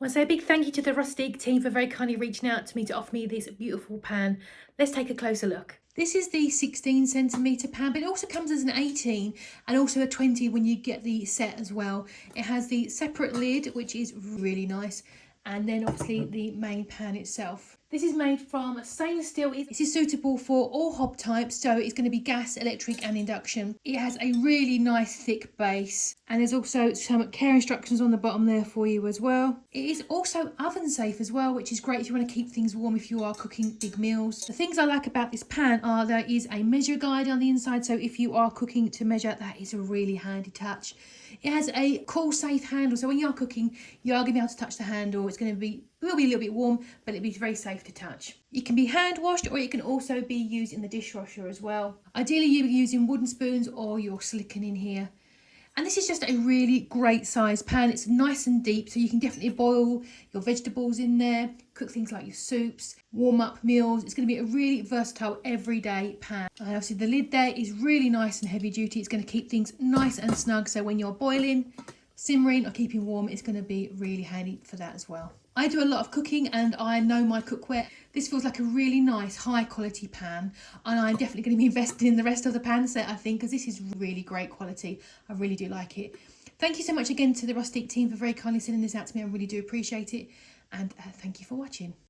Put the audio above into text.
want to say a big thank you to the Rostique team for very kindly reaching out to me to offer me this beautiful pan. Let's take a closer look. This is the 16cm pan, but it also comes as an 18 and also a 20 when you get the set as well. It has the separate lid, which is really nice, and then obviously the main pan itself. This is made from stainless steel. This is suitable for all hob types, so it's going to be gas, electric and induction. It has a really nice thick base, and there's also some care instructions on the bottom there for you as well. It is also oven safe as well, which is great if you want to keep things warm if you are cooking big meals. The things I like about this pan are there is a measure guide on the inside, so if you are cooking to measure, that is a really handy touch. It has a cool safe handle, so when you are cooking, you are going to be able to touch the handle. It will be a little bit warm, but it'll be very safe to touch. It can be hand washed, or it can also be used in the dishwasher as well. Ideally, you'll be using wooden spoons or your silicone in here. And this is just a really great size pan. It's nice and deep, so you can definitely boil your vegetables in there, cook things like your soups, warm up meals. It's going to be a really versatile everyday pan. And obviously the lid there is really nice and heavy duty. It's going to keep things nice and snug, so when you're boiling, simmering or keeping warm, it's going to be really handy for that as well. I do a lot of cooking and I know my cookware. This feels like a really nice high quality pan, and I'm definitely going to be invested in the rest of the pan set, I think, because this is really great quality. I really do like it. Thank you so much again to the Rostique team for very kindly sending this out to me. I really do appreciate it, and thank you for watching.